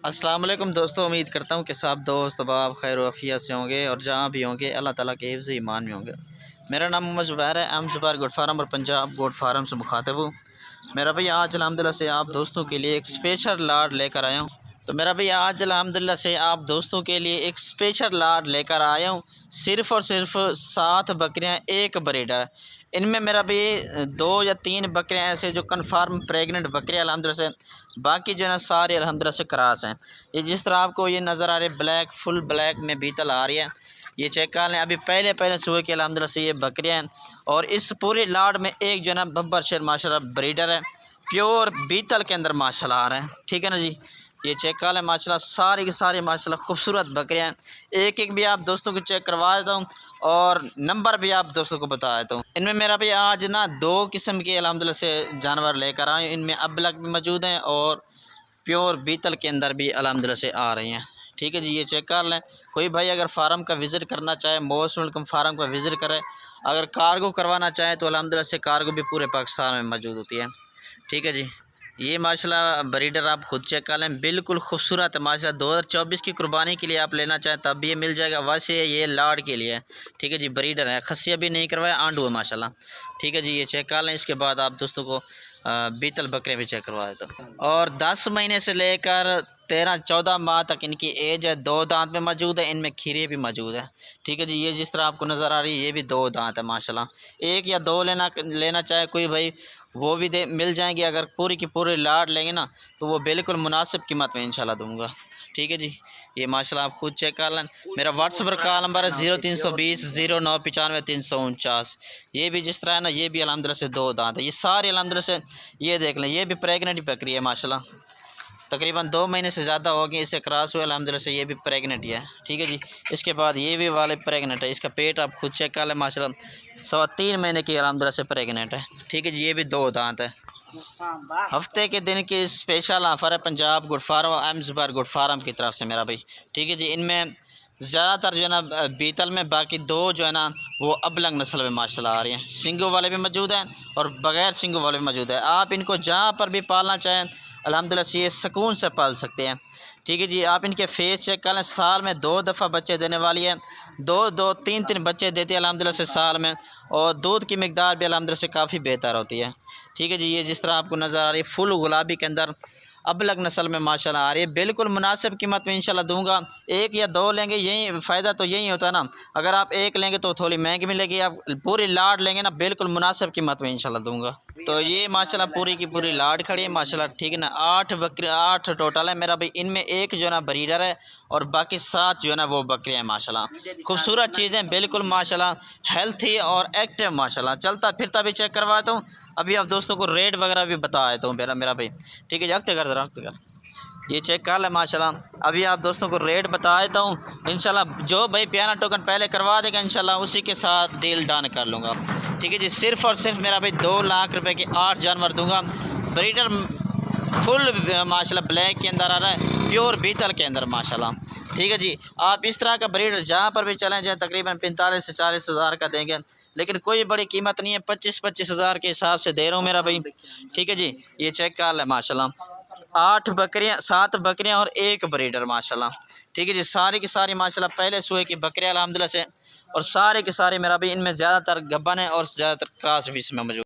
अस्सलाम वालेकुम दोस्तों, उम्मीद करता हूँ कि सब दोस्त अहबाब खैर वफ़ियत से होंगे और जहाँ भी होंगे अल्लाह ताला के हिफ्ज़ ईमान में होंगे। मेरा नाम मोहम्मद ज़ुबैर है। हम ज़ुबैर गोट फार्म और पंजाब गोट फार्म से मुखातिब हूँ। मेरा भैया आज अल्हम्दुलिल्लाह से आप दोस्तों के लिए एक स्पेशल लाड लेकर आया हूँ। तो मेरा भैया आज अल्हम्दुलिल्लाह से आप दोस्तों के लिए एक स्पेशल लाड लेकर आया हूँ। सिर्फ़ और सिर्फ 7 बकरियाँ, एक ब्रीडर। इनमें मेरा भी 2 या 3 बकरियाँ ऐसे जो कन्फर्म प्रेग्नेंट बकरियाँ अल्हम्दुलिल्लाह से, बाकी जो है ना सारे अल्हम्दुलिल्लाह से क्रॉस हैं। ये जिस तरह आपको ये नज़र आ रहे ब्लैक, फुल ब्लैक में बीतल आ रही है, ये चेक कर लें। अभी पहले सुबह के अल्हम्दुलिल्लाह से ये बकरियाँ हैं और इस पूरे लाड में एक जो है ना बब्बर शेर माशाल्लाह ब्रीडर है, प्योर बीतल के अंदर माशाल्लाह आ रहे हैं। ठीक है ना जी, ये चेक कर लें माशाल्लाह सारी की सारी माशाल्लाह खूबसूरत बकरियाँ हैं। एक एक भी आप दोस्तों को चेक करवा देता हूँ और नंबर भी आप दोस्तों को बता देता हूँ। इनमें मेरा भी आज ना 2 किस्म के अल्हम्दुलिल्लाह से जानवर लेकर आए हूँ। इनमें अबलग भी मौजूद हैं और प्योर बीतल के अंदर भी अल्हम्दुलिल्लाह से आ रही हैं। ठीक है जी, ये चेक कर लें। कोई भाई अगर फार्म का विज़िट करना चाहे, मोस्ट वेलकम फार्म का विज़िट करें। अगर कार्गो करवाना चाहें तो अल्हम्दुलिल्लाह से कार्गो भी पूरे पाकिस्तान में मौजूद होती है। ठीक है जी, ये माशाल्लाह ब्रीडर आप खुद चेक कर लें, बिल्कुल खूबसूरत है माशाल्लाह। 2024 की कुर्बानी के लिए आप लेना चाहें तब भी ये मिल जाएगा। वैसे ये लाड के लिए है। ठीक है जी, ब्रीडर है, खस्सिया भी नहीं करवाया, आंडू है माशाल्लाह। ठीक है जी, ये चेक कर लें। इसके बाद आप दोस्तों को बीतल बकरे भी चेक करवा देता हूँ। और 10 महीने से लेकर 13-14 माह तक इनकी एज है। 2 दांत में मौजूद है, इनमें खीरे भी मौजूद है। ठीक है जी, ये जिस तरह आपको नज़र आ रही है ये भी 2 दांत है माशाल्लाह। 1 या 2 लेना चाहे कोई भाई वो भी दे मिल जाएंगे। अगर पूरी की पूरी लाड लेंगे ना तो वो बिल्कुल मुनासिब कीमत में इंशाल्लाह दूंगा। ठीक है जी, ये माशाल्लाह आप खुद चेक कर लें। मेरा व्हाट्सएप का नंबर है 0320 0995 349। ये भी जिस तरह है ना, ये भी अल्हम्दुलिल्लाह से 2 दांत है। ये सारे अल्हम्दुलिल्लाह से ये देख लें, ये भी प्रेगनेंट बकरी है माशाल्लाह। तकरीबन 2 महीने से ज़्यादा हो गए इसे क्रॉस हुए अल्हम्दुलिल्लाह से। ये भी प्रेग्नेंट ही है। ठीक है जी, इसके बाद ये भी वाले प्रेग्नेंट है। इसका पेट आप खुद चेक कर लें माशाल्लाह, 3.25 महीने की अल्हम्दुलिल्लाह से प्रेग्नेंट है। ठीक है जी, ये भी 2 दांत है। हफ्ते के दिन की स्पेशल ऑफ़र है पंजाब गुड फार्म और ज़ुबैर गुड फार्म की तरफ से मेरा भाई। ठीक है जी, इनमें ज़्यादातर जो है ना बीतल में, बाकी 2 जो है ना वो अबलग नस्ल में माशाल्लाह आ रही हैं। सिंगों वाले भी मौजूद हैं और बग़ैर सिंगों वाले भी मौजूद हैं। आप इनको जहाँ पर भी पालना चाहें अल्हम्दुलिल्लाह से ये सुकून से पाल सकते हैं। ठीक है जी, आप इनके फेस चेक कर लें। साल में 2 दफ़ा बच्चे देने वाली है। 2-2, 3-3 बच्चे देती है अल्हम्दुलिल्लाह से साल में। और दूध की मिकदार भी अल्हम्दुलिल्लाह से काफ़ी बेहतर होती है। ठीक है जी, ये जिस तरह आपको नज़र आ रही है फुल गुलाबी के अंदर अबलग नस्ल में माशाल्लाह आ रही है। बिल्कुल मुनासिब कीमत में इंशाल्लाह दूंगा। 1 या 2 लेंगे, यही फ़ायदा तो यही होता है ना। अगर आप 1 लेंगे तो थोड़ी महंगी मिलेगी, आप पूरी लाड लेंगे ना बिल्कुल मुनासिब कीमत में इंशाल्लाह दूंगा। तो ये माशाल्लाह पूरी की पूरी लाड खड़ी है माशाल्लाह। ठीक है ना, 8 बकरी 8 टोटल है मेरा भाई। इनमें एक जो है ना ब्रीडर है और बाकी 7 जो है ना वो बकरियाँ हैं माशाल्लाह। खूबसूरत चीज़ें बिल्कुल माशाल्लाह, हेल्थी और एक्टिव माशाल्लाह। चलता फिरता भी चेक करवाता हूँ। अभी आप दोस्तों को रेट वगैरह भी बता देता हूँ मेरा भाई। ठीक है जी, रखते कर ये चेक कर ले माशाल्लाह। अभी आप दोस्तों को रेट बता देता हूँ। इंशाल्लाह जो भाई पियाना टोकन पहले करवा देगा इंशाल्लाह उसी के साथ डील डन कर लूँगा। ठीक है जी, सिर्फ़ और सिर्फ मेरा भाई 2 लाख रुपए के 8 जानवर दूंगा। ब्रीडर फुल माशाल्लाह ब्लैक के अंदर आ रहा है, प्योर बीतल के अंदर माशाल्लाह। ठीक है जी, आप इस तरह का ब्रीडर जहाँ पर भी चलें जाए तकरीबन 45 से 40 हज़ार का देंगे, लेकिन कोई बड़ी कीमत नहीं है। 25-25 हज़ार के हिसाब से दे रहा हूँ मेरा भाई। ठीक है जी, ये चेक कर लें माशाल्लाह। 8 बकरियाँ, 7 बकरियाँ और 1 ब्रीडर माशाल्लाह। ठीक है जी, सारी की सारी माशाल्लाह पहले सुबह की बकरियाँ अल्हम्दुलिल्लाह से। और सारे के सारे मेरा भी इनमें ज़्यादातर गब्बन है और ज़्यादातर क्रॉस भी इसमें मौजूद।